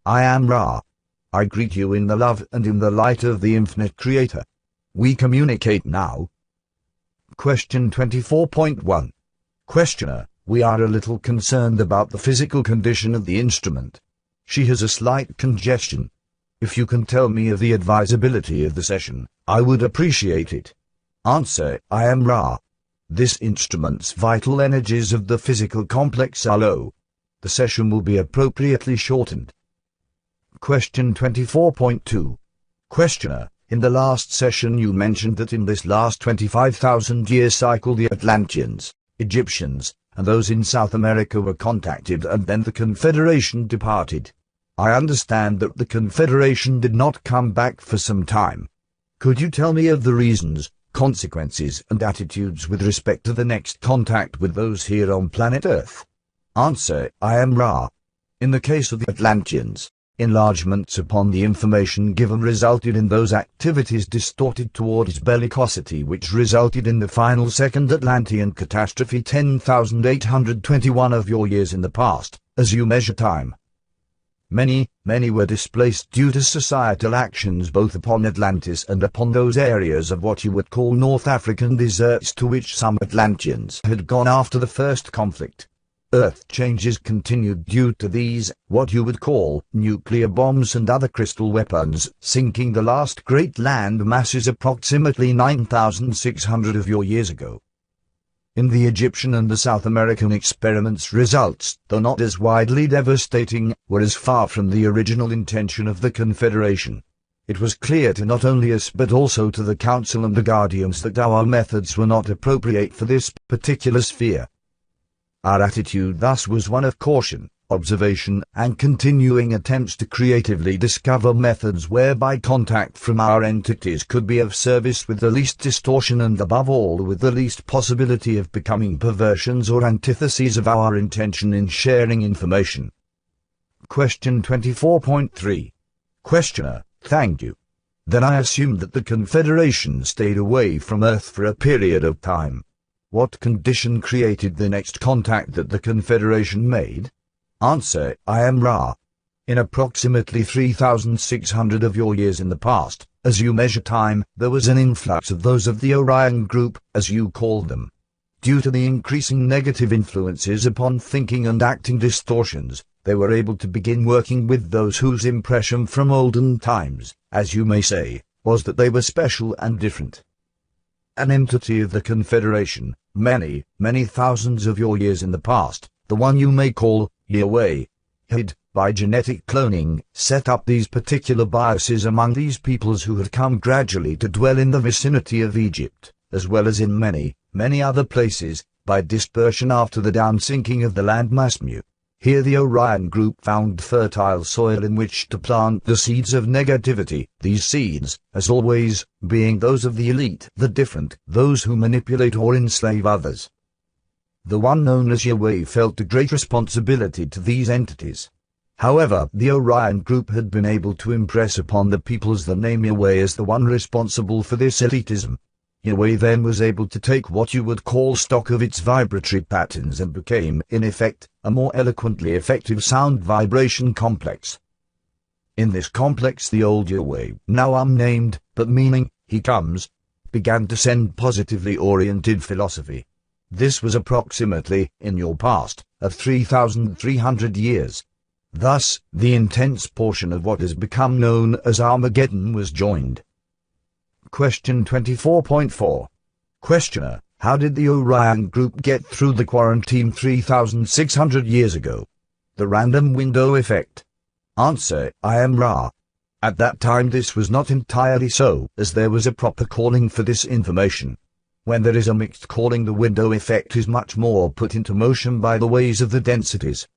I am Ra. I greet you in the love and in the light of the infinite Creator. We communicate now. Question 24.1. Questioner, we are a little concerned about the physical condition of the instrument. She has a slight congestion. If you can tell me of the advisability of the session, I would appreciate it. Answer, I am Ra. This instrument's vital energies of the physical complex are low. The session will be appropriately shortened. Question 24.2. Questioner, in the last session you mentioned that in this last 25,000-year cycle the Atlanteans, Egyptians, and those in South America were contacted and then the Confederation departed. I understand that the Confederation did not come back for some time. Could you tell me of the reasons, consequences and attitudes with respect to the next contact with those here on planet Earth? Answer, I am Ra. In the case of the Atlanteans, enlargements upon the information given resulted in those activities distorted towards bellicosity which resulted in the final second Atlantean catastrophe 10,821 of your years in the past, as you measure time. Many were displaced due to societal actions both upon Atlantis and upon those areas of what you would call North African deserts to which some Atlanteans had gone after the first conflict. Earth changes continued due to these, what you would call, nuclear bombs and other crystal weapons, sinking the last great land masses approximately 9,600 of your years ago. In the Egyptian and the South American experiments results, though not as widely devastating, were as far from the original intention of the Confederation. It was clear to not only us but also to the Council and the Guardians that our methods were not appropriate for this particular sphere. Our attitude thus was one of caution, observation, and continuing attempts to creatively discover methods whereby contact from our entities could be of service with the least distortion and above all with the least possibility of becoming perversions or antitheses of our intention in sharing information. Question 24.3. Questioner, thank you. Then I assume that the Confederation stayed away from Earth for a period of time. What condition created the next contact that the Confederation made? Answer, I am Ra. In approximately 3,600 of your years in the past, as you measure time, there was an influx of those of the Orion group, as you called them. Due to the increasing negative influences upon thinking and acting distortions, they were able to begin working with those whose impression from olden times, as you may say, was that they were special and different. An entity of the Confederation, many thousands of your years in the past, the one you may call Yahweh, had, by genetic cloning, set up these particular biases among these peoples who had come gradually to dwell in the vicinity of Egypt, as well as in many other places, by dispersion after the downsinking of the landmass Mu. Here the Orion group found fertile soil in which to plant the seeds of negativity, these seeds, as always, being those of the elite, the different, those who manipulate or enslave others. The one known as Yahweh felt a great responsibility to these entities. However, the Orion group had been able to impress upon the peoples the name Yahweh as the one responsible for this elitism. Yahweh then was able to take what you would call stock of its vibratory patterns and became, in effect, a more eloquently effective sound vibration complex. In this complex the old Yahweh, now unnamed, but meaning, he comes, began to send positively oriented philosophy. This was approximately, in your past, of 3,300 years. Thus, the intense portion of what has become known as Armageddon was joined. Question 24.4. Questioner, how did the Orion group get through the quarantine 3,600 years ago? The random window effect. Answer, I am Ra. At that time this was not entirely so, as there was a proper calling for this information. When there is a mixed calling, the window effect is much more put into motion by the ways of the densities.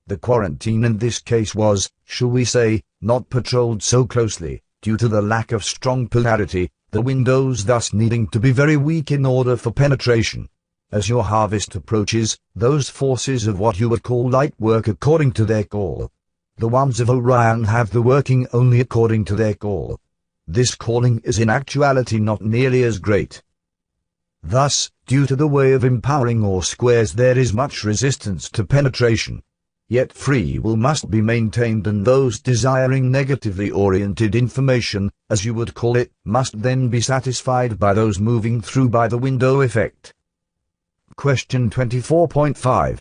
The quarantine in this case was, shall we say, not patrolled so closely, due to the lack of strong polarity, the windows thus needing to be very weak in order for penetration. As your harvest approaches, those forces of what you would call light work according to their call. The ones of Orion have the working only according to their call. This calling is in actuality not nearly as great. Thus, due to the way of empowering or squares, there is much resistance to penetration. Yet free will must be maintained, and those desiring negatively oriented information, as you would call it, must then be satisfied by those moving through by the window effect. Question 24.5.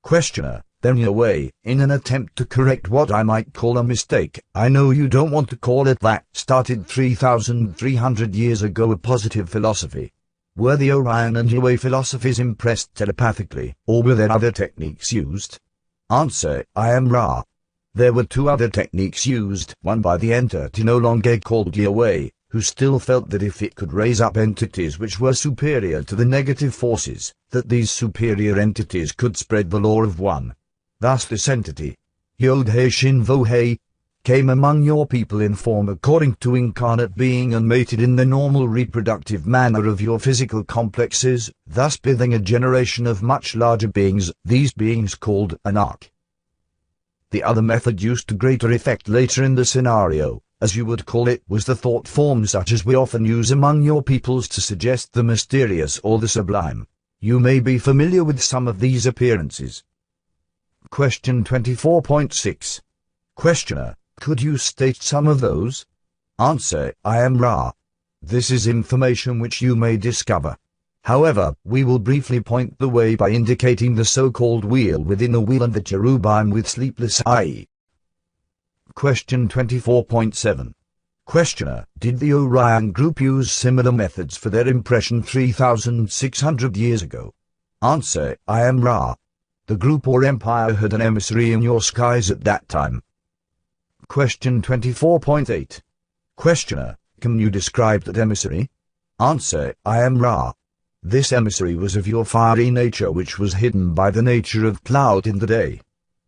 Questioner: then in a way, in an attempt to correct what I might call a mistake, I know you don't want to call it that, started 3,300 years ago a positive philosophy. Were the Orion and Yue philosophies impressed telepathically, or were there other techniques used? Answer: I am Ra. There were two other techniques used, one by the entity no longer called Yue, who still felt that if it could raise up entities which were superior to the negative forces, that these superior entities could spread the law of one. Thus this entity, Yod-Hei Shin-Vo-Hei, came among your people in form according to incarnate being and mated in the normal reproductive manner of your physical complexes, thus birthing a generation of much larger beings, these beings called Anak. The other method used to greater effect later in the scenario, as you would call it, was the thought form such as we often use among your peoples to suggest the mysterious or the sublime. You may be familiar with some of these appearances. Question 24.6. Questioner: could you state some of those? Answer: I am Ra. This is information which you may discover. However, we will briefly point the way by indicating the so-called wheel within a wheel and the cherubim with sleepless eye. Question 24.7. Questioner: did the Orion group use similar methods for their impression 3,600 years ago? Answer: I am Ra. The group or empire had an emissary in your skies at that time. Question 24.8. Questioner: can you describe that emissary? Answer: I am Ra. This emissary was of your fiery nature, which was hidden by the nature of cloud in the day.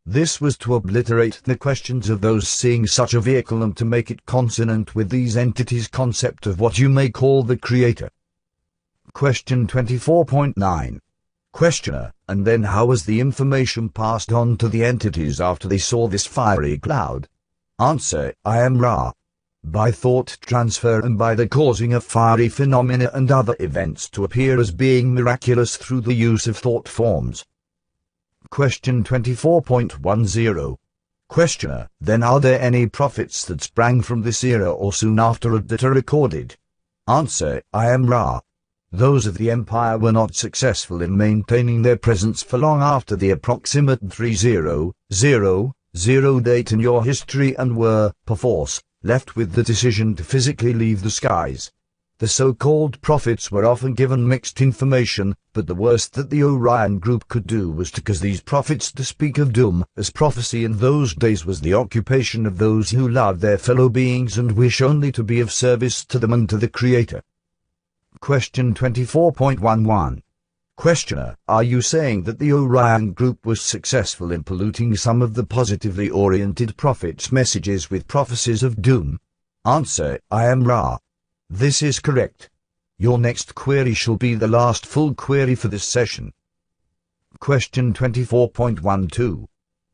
This was to obliterate the questions of those seeing such a vehicle and to make it consonant with these entities' concept of what you may call the Creator. Question 24.9. Questioner: and then how was the information passed on to the entities after they saw this fiery cloud? Answer: I am Ra. By thought transfer and by the causing of fiery phenomena and other events to appear as being miraculous through the use of thought forms. Question 24.10. Questioner: then are there any prophets that sprang from this era or soon after it that are recorded? Answer: I am Ra. Those of the empire were not successful in maintaining their presence for long after the approximate 3000 date in your history and were, perforce, left with the decision to physically leave the skies. The so-called prophets were often given mixed information, but the worst that the Orion group could do was to cause these prophets to speak of doom, as prophecy in those days was the occupation of those who loved their fellow beings and wish only to be of service to them and to the Creator. Question 24.11. Questioner: are you saying that the Orion group was successful in polluting some of the positively oriented prophets' messages with prophecies of doom? Answer: I am Ra. This is correct. Your next query shall be the last full query for this session. Question 24.12.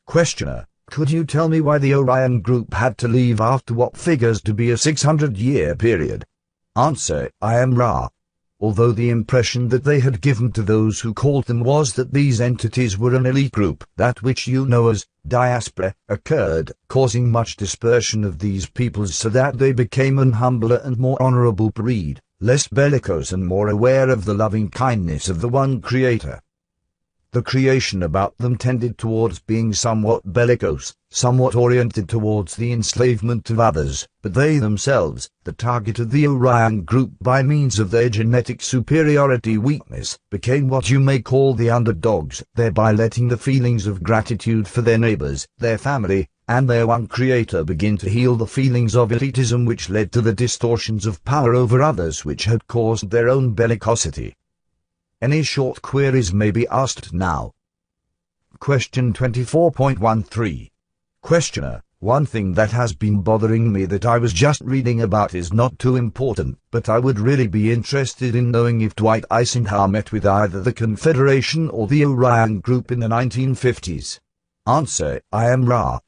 Questioner: could you tell me why the Orion group had to leave after what figures to be a 600-year period? Answer: I am Ra. Although the impression that they had given to those who called them was that these entities were an elite group, that which you know as diaspora, occurred, causing much dispersion of these peoples so that they became an humbler and more honorable breed, less bellicose and more aware of the loving kindness of the one Creator. The creation about them tended towards being somewhat bellicose, somewhat oriented towards the enslavement of others, but they themselves, the target of the Orion group by means of their genetic superiority weakness, became what you may call the underdogs, thereby letting the feelings of gratitude for their neighbors, their family, and their one Creator begin to heal the feelings of elitism which led to the distortions of power over others which had caused their own bellicosity. Any short queries may be asked now. Question 24.13. Questioner: one thing that has been bothering me that I was just reading about is not too important, but I would really be interested in knowing if Dwight Eisenhower met with either the Confederation or the Orion group in the 1950s. Answer: I am Ra.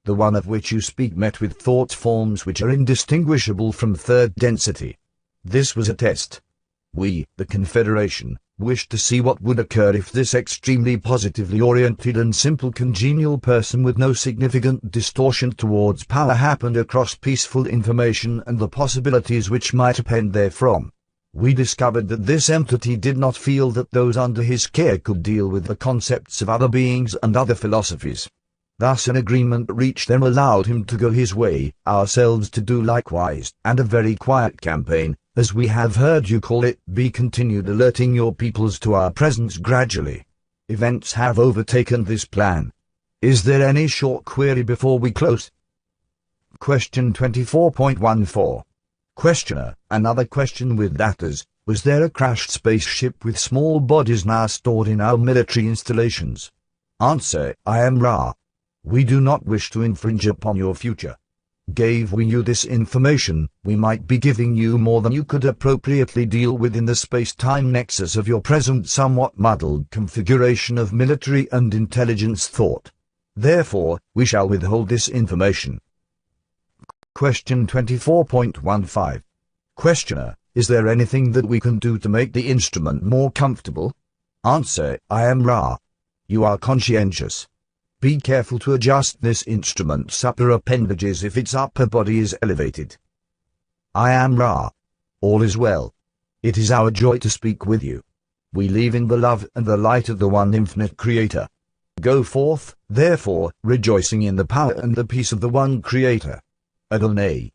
The one of which you speak met with thought forms which are indistinguishable from third density. This was a test. We, the Confederation, wished to see what would occur if this extremely positively oriented and simple congenial person with no significant distortion towards power happened across peaceful information and the possibilities which might append therefrom. We discovered that this entity did not feel that those under his care could deal with the concepts of other beings and other philosophies. Thus an agreement reached them allowed him to go his way, ourselves to do likewise, and a very quiet campaign, as we have heard you call it, be continued alerting your peoples to our presence gradually. Events have overtaken this plan. Is there any short query before we close? Question 24.14. Questioner, another question with datas. Was there a crashed spaceship with small bodies now stored in our military installations? Answer, I am Ra. We do not wish to infringe upon your future. Gave we you this information, we might be giving you more than you could appropriately deal with in the space-time nexus of your present somewhat muddled configuration of military and intelligence thought. Therefore, we shall withhold this information. Question 24.15. Questioner, is there anything that we can do to make the instrument more comfortable? Answer, I am Ra. You are conscientious. Be careful to adjust this instrument's upper appendages if its upper body is elevated. I am Ra. All is well. It is our joy to speak with you. We live in the love and the light of the one infinite Creator. Go forth, therefore, rejoicing in the power and the peace of the one Creator. Adonai.